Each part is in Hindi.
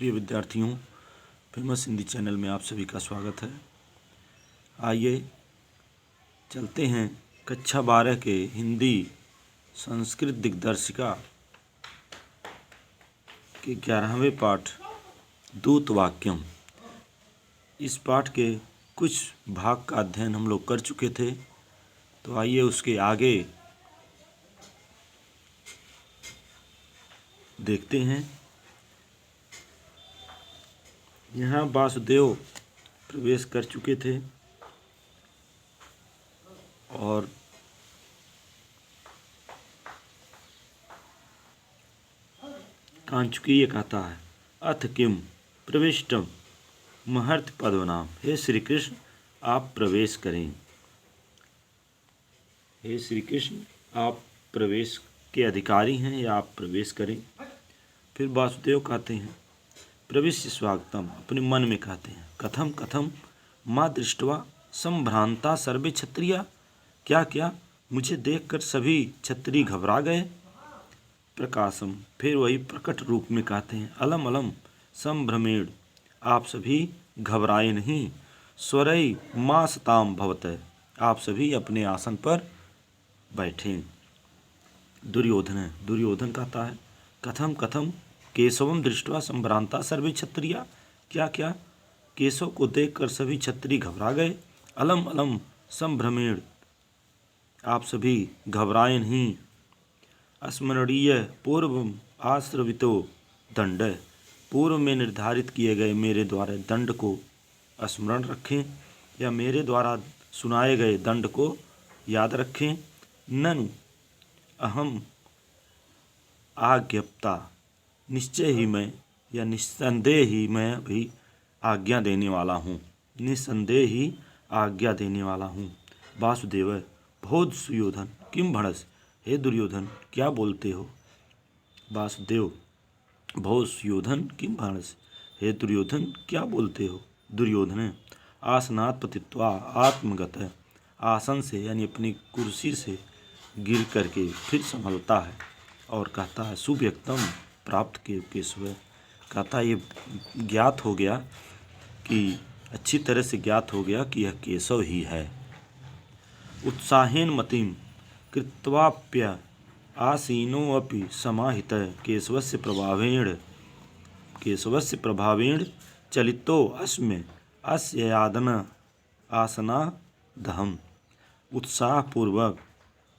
प्रिय विद्यार्थियों, फेमस हिंदी चैनल में आप सभी का स्वागत है। आइए चलते हैं कक्षा 12 के हिंदी संस्कृत दिग्दर्शिका के 11वें पाठ दूत वाक्यम। इस पाठ के कुछ भाग का अध्ययन हम लोग कर चुके थे, तो आइए उसके आगे देखते हैं। यहाँ वासुदेव प्रवेश कर चुके थे और कांचुकीय कहता है, अथ किम प्रविष्टम महर्त पद्मनाम। हे श्री कृष्ण, आप प्रवेश करें। हे श्री कृष्ण, आप प्रवेश के अधिकारी हैं या आप प्रवेश करें। फिर वासुदेव कहते हैं, प्रविश्य स्वागतम, अपने मन में कहते हैं, कथम कथम माँ दृष्टवा संभ्रांता सर्वे क्षत्रिया। क्या क्या मुझे देखकर सभी क्षत्रिय घबरा गए। प्रकाशम, फिर वही प्रकट रूप में कहते हैं, अलम अलम संभ्रमेण, आप सभी घबराए नहीं। स्वरई माँ सताम भवतः, आप सभी अपने आसन पर बैठें। दुर्योधन, दुर्योधन कहता है, कथम कथम केशवम दृष्टवा संभ्रांता सर्वे क्षत्रिया। क्या क्या केशव को देखकर सभी क्षत्रिय घबरा गए। अलम अलम संभ्रमेण, आप सभी घबराए नहीं। स्मरणीय पूर्व आश्रवितो दंड, पूर्व में निर्धारित किए गए मेरे द्वारा दंड को स्मरण रखें या मेरे द्वारा सुनाए गए दंड को याद रखें। ननु अहम आज्ञप्ता, निश्चय ही मैं या निस्संदेह ही मैं भी आज्ञा देने वाला हूँ। निस्संदेह ही आज्ञा देने वाला हूँ। वासुदेव, बहुत सुयोधन किम भणस, हे दुर्योधन क्या बोलते हो। वासुदेव, बहुत सुयोधन किम भणस, हे दुर्योधन क्या बोलते हो। दुर्योधन, आसनात् पतित्वा आत्मगत, आसन से यानी अपनी कुर्सी से गिर करके फिर संभलता है और कहता है, सुव्यक्तम प्राप्त के केशव, कहता है ये ज्ञात हो गया कि अच्छी तरह से ज्ञात हो गया कि यह केशव ही है। उत्साहेन मतिम कृत्वाप्य आसीनोऽपि समाहितः केशवस्य प्रभावेण चलितो अस्मि अस्य यादन आसनादहम्। उत्साहपूर्वक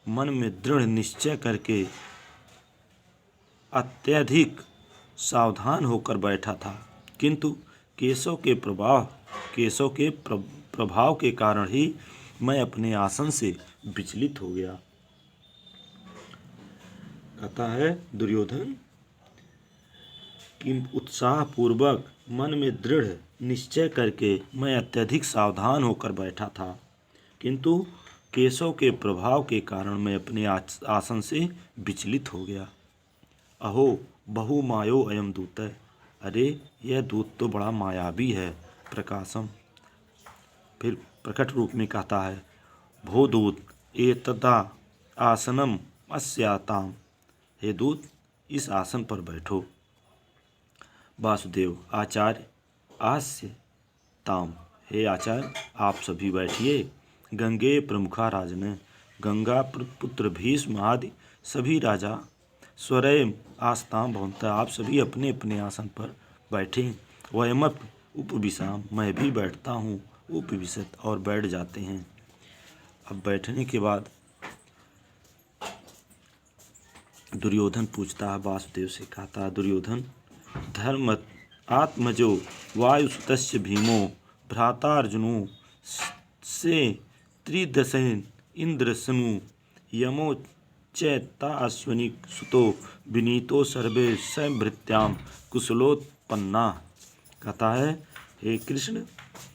मन में दृढ़ निश्चय करके अत्यधिक सावधान होकर बैठा था, किंतु केशव के प्रभाव के कारण ही मैं अपने आसन से विचलित हो गया। कहता है दुर्योधन कि उत्साहपूर्वक मन में दृढ़ निश्चय करके मैं अत्यधिक सावधान होकर बैठा था, किंतु केशव के प्रभाव के कारण मैं अपने आसन से विचलित हो गया। अहो बहु मायो अयम दूत, अरे यह दूत तो बड़ा मायावी है। प्रकाशम, फिर प्रकट रूप में कहता है, भो दूत एतदा आसनम अस्याताम, हे दूत इस आसन पर बैठो। वासुदेव, आचार्य आस्य ताम, हे आचार्य आप सभी बैठिए। गंगे प्रमुखा राजन, गंगा पुत्र भीष्म आदि सभी राजा स्वरय आस्ताम भवन्तः, आप सभी अपने अपने आसन पर बैठें। वयमप उपविशाम, मैं भी बैठता हूँ। उपविशत, और बैठ जाते हैं। अब बैठने के बाद दुर्योधन पूछता है वासुदेव से, कहता है दुर्योधन, धर्म आत्मजो वायुसुतस्य भीमो भ्राता अर्जुनो से त्रिदशेन इंद्रसनु यमो चैता अश्वनी सुतो विनीतो सर्वे संभृत्याम कुशलोत्पन्ना। कहता है, हे कृष्ण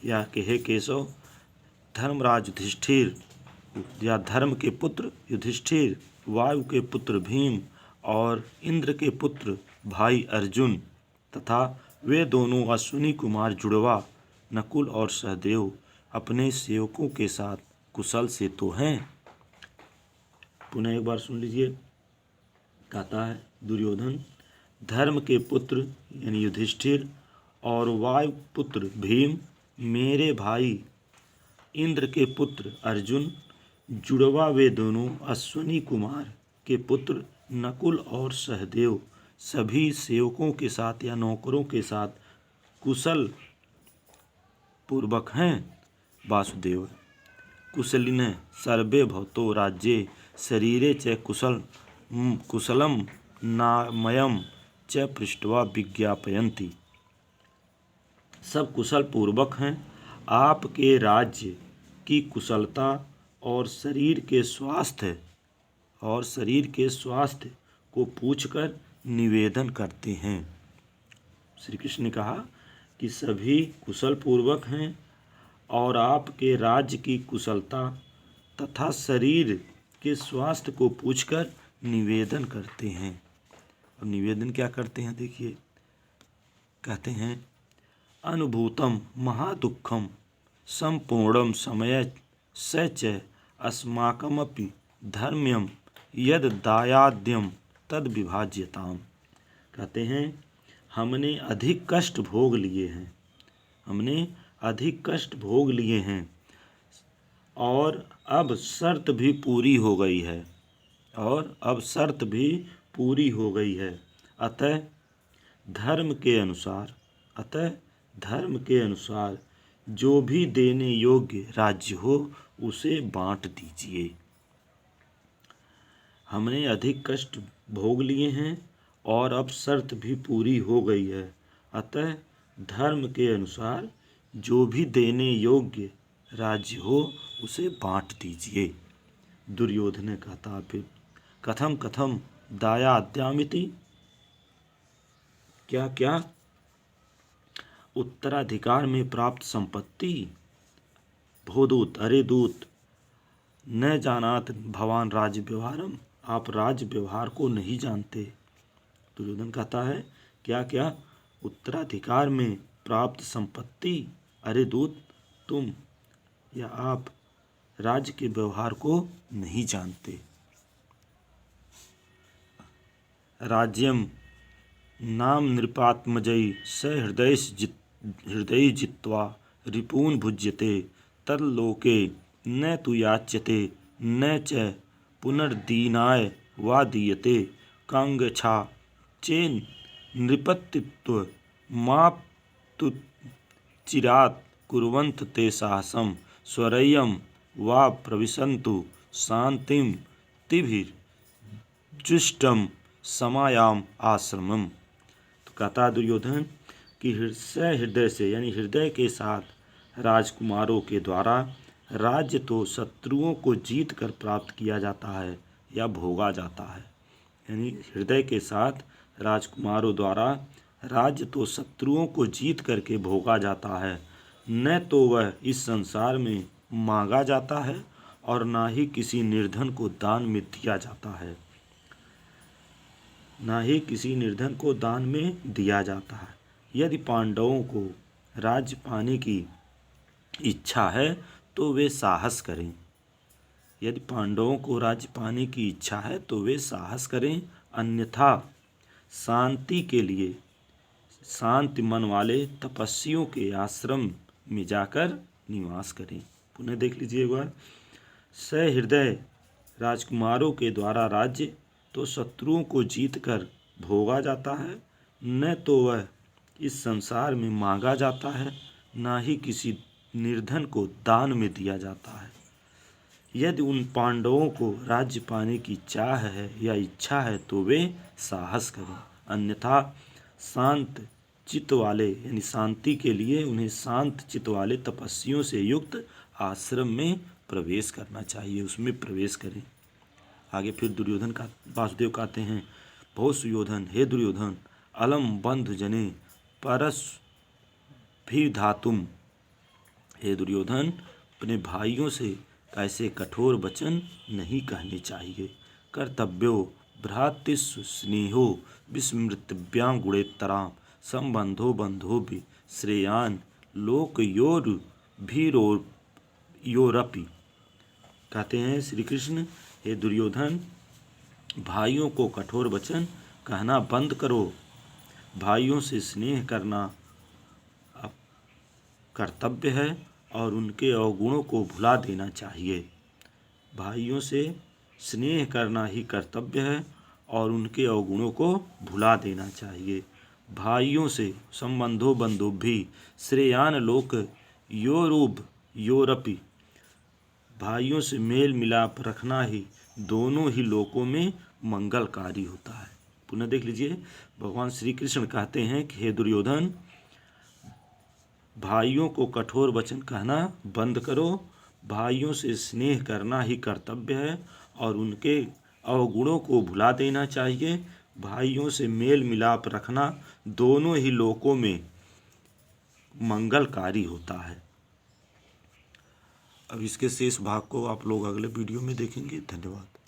या कि हे केशव, धर्मराज युधिष्ठिर या धर्म के पुत्र युधिष्ठिर, वायु के पुत्र भीम और इंद्र के पुत्र भाई अर्जुन तथा वे दोनों अश्विनी कुमार जुड़वा नकुल और सहदेव अपने सेवकों के साथ कुशल से तो हैं। पुनः एक बार सुन लीजिए। कहता है दुर्योधन, धर्म के पुत्र यानी युधिष्ठिर और वायुपुत्र भीम, मेरे भाई इंद्र के पुत्र अर्जुन, जुड़वा वे दोनों अश्विनी कुमार के पुत्र नकुल और सहदेव सभी सेवकों के साथ या नौकरों के साथ कुशल पूर्वक हैं। वासुदेव कुशलिनः सर्वे भवतो राज्ये शरीरे च कुशलम नामयम् च पृष्ट्वा विज्ञापयन्ति। सब कुशल पूर्वक हैं। आपके राज्य की कुशलता और शरीर के स्वास्थ्य को पूछकर निवेदन करते हैं। श्री कृष्ण ने कहा कि सभी कुशल पूर्वक हैं और आपके राज्य की कुशलता तथा शरीर के स्वास्थ्य को पूछकर निवेदन करते हैं। और निवेदन क्या करते हैं देखिए, कहते हैं अनुभूतम महादुःखम संपूर्णम समय स च अस्माकमपि धर्म्यम यद दायाद्यम तद विभाज्यताम। कहते हैं हमने अधिक कष्ट भोग लिए हैं और अब शर्त भी पूरी हो गई है। अतः धर्म के अनुसार जो भी देने योग्य राज्य हो उसे बांट दीजिए। हमने अधिक कष्ट भोग लिए हैं और अब शर्त भी पूरी हो गई है। अतः धर्म के अनुसार जो भी देने योग्य राज्य हो उसे बांट दीजिए। दुर्योधन ने कहा फिर कथम कथम दायाद्यामिति, क्या क्या उत्तराधिकार में प्राप्त संपत्ति। भोदूत अरे दूत न जानात भवान राज्य व्यवहारम, आप राज्य व्यवहार को नहीं जानते। दुर्योधन कहता है क्या क्या उत्तराधिकार में प्राप्त संपत्ति। अरे दूत तुम या आप राज्य के व्यवहार को नहीं जानते। राज्यम नाम नृपात्मजयी स हृदय जित्वा रिपून भुज्यते तल्लोके न तु याच्यते न च पुनर्दीनाय वा दीयते कांगछा चेन नृपतित्व माप्तु चिरात कुर्वन्त ते साहसम स्वरय्यम वा प्रविशन्तु शांतिम तिभिर जुष्टम समायाम आश्रमम। तो कहता दुर्योधन कि हृदय से यानी हृदय के साथ राजकुमारों के द्वारा राज्य तो शत्रुओं को जीत कर प्राप्त किया जाता है या भोगा जाता है। यानी हृदय के साथ राजकुमारों द्वारा राज्य तो शत्रुओं को जीत करके भोगा जाता है, न तो वह इस संसार में मांगा जाता है और ना ही किसी निर्धन को दान में दिया जाता है। यदि पांडवों को राज्य पाने की इच्छा है तो वे साहस करें, अन्यथा शांति के लिए शांति मन वाले तपस्वियों के आश्रम में जाकर निवास करें। पुनः देख लीजिए एक बार, सहृदय राजकुमारों के द्वारा राज्य तो शत्रुओं को जीतकर भोगा जाता है, न तो वह इस संसार में मांगा जाता है, ना ही किसी निर्धन को दान में दिया जाता है। यदि उन पांडवों को राज्य पाने की चाह है या इच्छा है तो वे साहस करें, अन्यथा शांत चित्त वाले यानी शांति के लिए उन्हें शांत चित्त वाले तपस्वियों से युक्त आश्रम में प्रवेश करना चाहिए, उसमें प्रवेश करें। आगे फिर दुर्योधन का वासुदेव कहते हैं बहुत सुयोधन, हे दुर्योधन अलम बंधु जने परस भी धातुम। हे दुर्योधन अपने भाइयों से ऐसे कठोर वचन नहीं कहने चाहिए। कर्तव्यो भ्रातृस्व स्नेहो विस्मृतव्यां गुणेतराम संबंधो बंधो भी श्रेयान लोकयोर भीरोरपि। कहते हैं श्री कृष्ण, हे दुर्योधन भाइयों को कठोर वचन कहना बंद करो। भाइयों से स्नेह करना कर्तव्य है और उनके अवगुणों को भुला देना चाहिए। भाइयों से स्नेह करना ही कर्तव्य है और उनके अवगुणों को भुला देना चाहिए। भाइयों से संबंधो बंधुभि श्रेयान लोक योरुब योरपि। भाइयों से मेल मिलाप रखना ही दोनों ही लोकों में मंगलकारी होता है। पुनः देख लीजिए, भगवान श्री कृष्ण कहते हैं कि हे दुर्योधन, भाइयों को कठोर वचन कहना बंद करो। भाइयों से स्नेह करना ही कर्तव्य है और उनके अवगुणों को भुला देना चाहिए। भाइयों से मेल मिलाप रखना दोनों ही लोकों में मंगलकारी होता है। अब इसके शेष भाग को आप लोग अगले वीडियो में देखेंगे। धन्यवाद।